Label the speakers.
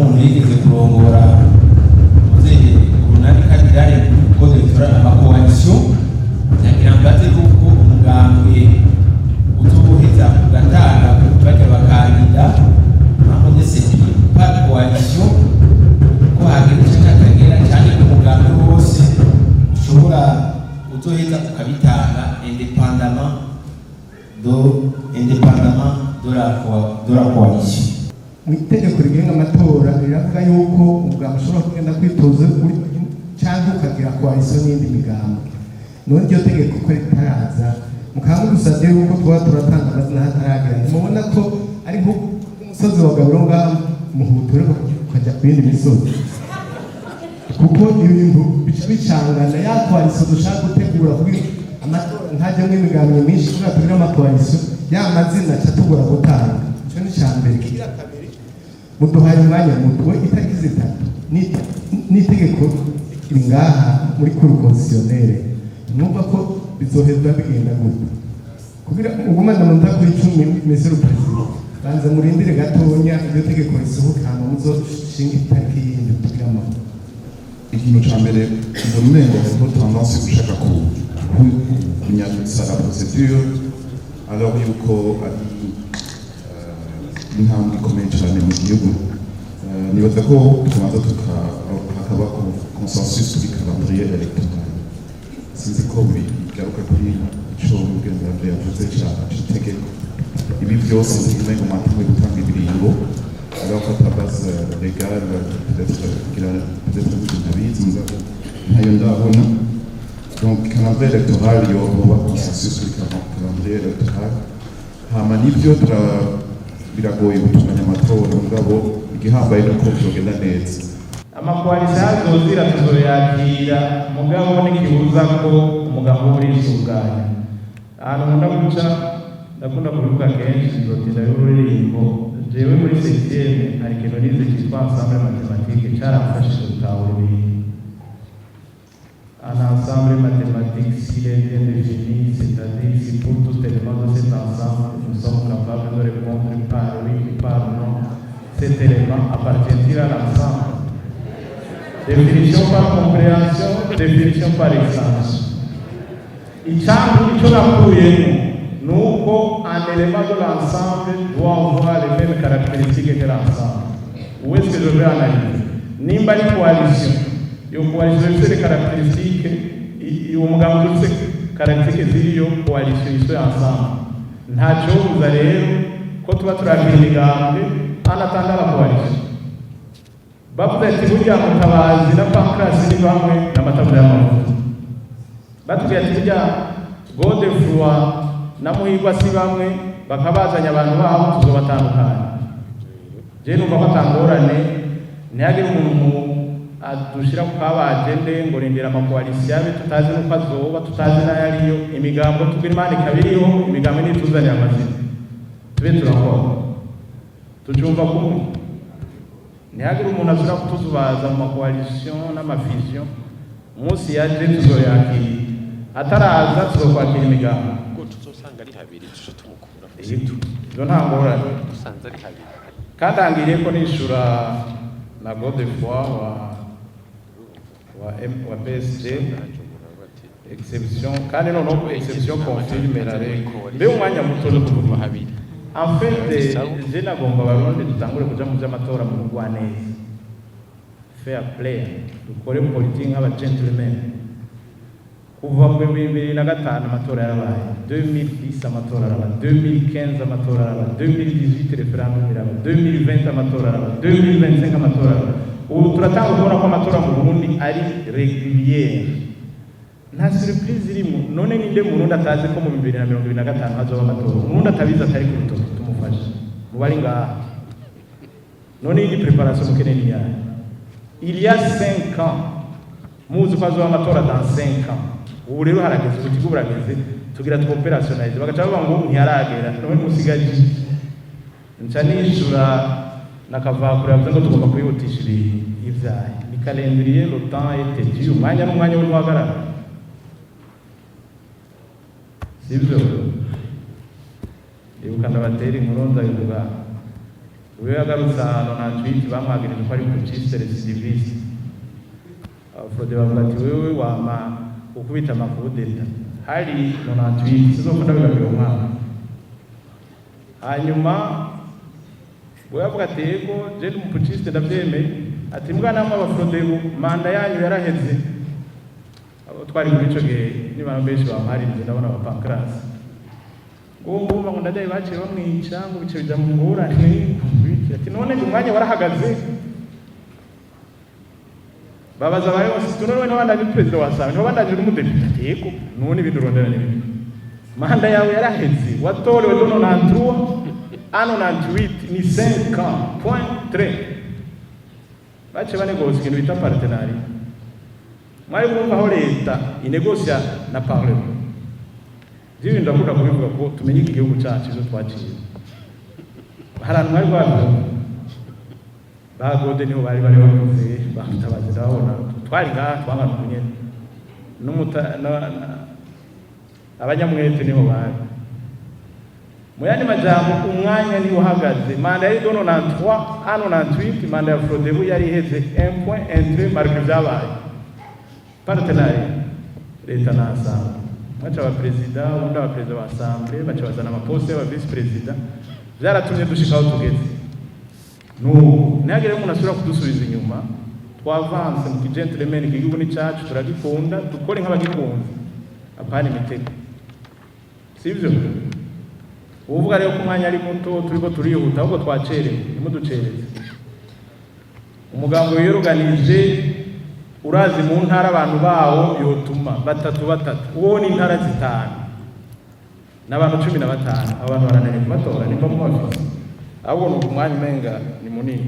Speaker 1: nk'umuntu yigeze kurongora muzehe urunani kandidare ko direktora amakoalisiyo nagira ngo ate kuko umugambwe utubuhiza ugatanga bajya bakandida aho ndetse pa koalisiyo ko hagira icyo cyakagera cyane ku mugambwe wose ushobora utoheza ukabitanga indépendamment de la coalition.
Speaker 2: Mu itegeko rigenga amatora riravuga yuko umugambwe ushobora kugenda kwitoza cyangwa ukagira coalition n'indi migambo. None iryo tegeko ko ritaraza mukaba mudusabye yuko tuba turatanga amazina hataragera. Mubona ko ari nk'umusozi wa Gaburunga muhuture ukajya ku yindi misozi, kuko ibintu bicangana ya coalition dushaka gutegura kugira amatora ntajya mu migambo myinshi kugira tugira amakoalisiyo ya mazina cyatugura gutanga. Cyo ni cyambere. Kigira kabiri muduhaye umwanya mutwe itagize itatu n'itegeko ngaha muri kuru constitutionnel numva ko bizohezwa bigenda gute kugira ugumana mu ndako 10 Monsieur le Président banza murindire gatonya iryo tegeko risohoka hama muzoshinga itariki yindi kugira ngo
Speaker 3: ikintu cyambere ubumengo ko tendance gushaka kunyanyutsa la procédure alors yuko ari intambwe ikomeye cyane mu gihugu. Nibaza ko tubanza hakaba consensus kuri calendrier électoral. Sinzi ko bigaruka kuri ico mugenzi yavuze cy'itegeko. Ibi byose bimwe mu mategeko gutanga ibiringo alors que la base légale peut-être n'abizi ntayo ndabona. Donc calendrier électoral yo muba consensus kuri calendrier électoral hama nibyo biragoye gutunganya amatora mugabo igihambaye nuko byogenda neza.
Speaker 4: Amakoalisiyo azozira tuzoyakira mugabo n'ikibuza ko umugabo urisuganya ahantu nkunda guca ndakunda kuvuga kenshi nzotinda y'ururirimbo jewe muri septième hari ikintu nize cyitwa ensemble mathématique carafashije gutahura ibintu. Un ensemble mathématique s'il est bien défini, c'est-à-dire si pour tout élément de cet ensemble nous sommes capables de répondre par oui ou par non, cet élément appartient-il à l'ensemble? Définition par compréhension, définition par extension. Ichangu ico nakuyemo nuko un élément de l'ensemble doit avoir les mêmes caractéristiques que l'ensemble. Où est-ce que je vais analyser? Nimba ni coalition. Iyo coalition ifite les caractéristiques, iyo mugambi ufite caractéristiques z'iyo coalition iswe ensemble. Ntacyo uza rero ko tuba turakira imigambi anatanga la coalition. Bavuze ati burya Mutabazi na Pancras ni bamwe n'amatabura y'amavuta. Batubwiye ati burya Godefroid na Muhigwa si bamwe bakabazanya abantu babo tuzobatandukana. Je numva ko atangorane ntihagire umuntu adushira ku kabagende ngo rindira amakoalisiyo yabe tutazi nuko azoba tutazi n'ayariyo imigambo tugira imana ikabiriho imigambo n'ituzanira amazina tube turakora tucumva kumwe ntihagire umuntu azura kutuzubaza mu makoalisiyo n'amavision umunsi yaje tuzoyakira ataraza tuzokwakira imigambo
Speaker 5: ko tuzosanga ari habiri tuzo tumukura
Speaker 4: izo nta ngorane
Speaker 5: dusanze ari habiri
Speaker 4: kandi angiriye ko nishura na Godefroid wa PSD exception kandi noneho exception confirme la règle mbe umwanya muto no kuva habiri en fait je nagomba barundi dutangure kuja mu by'amatora mu Rwanda fair play dukore politique nk'aba gentlemen kuva mu 2005 amatora yarabaye 2010 amatora yarabaye 2015 amatora yarabaye 2018 referendum yarabaye 2020 amatora yarabaye 2025 amatora yarabaye ubu turatanga kubona ko amatora mu Burundi ari régulier nta surprise irimo none ninde Murundi atazi ko mu 2025 hazoba amatora Murundi atabiza atari ku rutoki tumufashe mubari ngaha none iyi préparation mukeneye ni yayo il y a 5 ans muzi ko hazoba amatora dans 5 ans ubu rero harageze ubuti burageze tugira opérationnalize bagaca bavuga ngo ntiyaragera none musigaje nca nishura nakavakura ngo tugomba kwihutisha ibyaye ni calendrier le temps était dû umwanya n'umwanya wo guhagarara sibyo ibuka ndabatera inkuru ndayivuga uyo yagarutse ahantu nta tweet bamwagirije ko ari putschiste recidiviste Frode bavuga ati wewe wama ukubita amakudeta hari nta tweet sizokunda bibagira umwana hanyuma we yavuga ati yego je ndi umuputschiste ndabyemeye ati mbwa namwe abafrodebo manda yanyu yaraheze abo twari muri ico gihe niba benshi bamparinze ndabona abapankrasi ngo ndadaye baciye bamwica ngo bice bija mu ngorane ati none umwanya warahagaze babaza abayobozi tunone n'abandi president wasanga n'abandi n'umudepite yego none ibintu rondera n'ibintu manda yawe yaraheze watorewe dono na ndruwa ano na tweet ni 5 ans point 3 bace banegoza ikintu bita partenari mwari mwumva aho leta inegosia na parlement jiwe ndakunda kubivuga ko tumenye iki gihugu cyacu izo twaciye harantu mwari bagode niho bari bavuze bafutabaje ndabona twari ngaha twangana kunyene abanyamwete niho bari muyandi majambo umwanya ni uhagaze manda yari dono na 3 ano na 8 manda ya Frodebu yari heze 1.13 marque byabaye partenari leta na assemblée bacha wa president wunda wa president wa assemblée bacha bazana amaposte wa vice president byaratumye dushika aho tugeze ntihagire umuntu asubira kudusubiza inyuma twavanse mu gentleman igihugu ni cyacu turagikunda dukore nk'abagikunze apana imitego sivyo uvuga rero ko umwanya ari muto turiko turihuta ahubwo twacerewe nimuducereze umugambo wiyoruganije urazi mu ntara abantu bawo yotuma batatu uwo ni intara zitanu n'abantu 15 abantu barananiye kubatora nimba mu office ahubwo umwanya umenga ni munini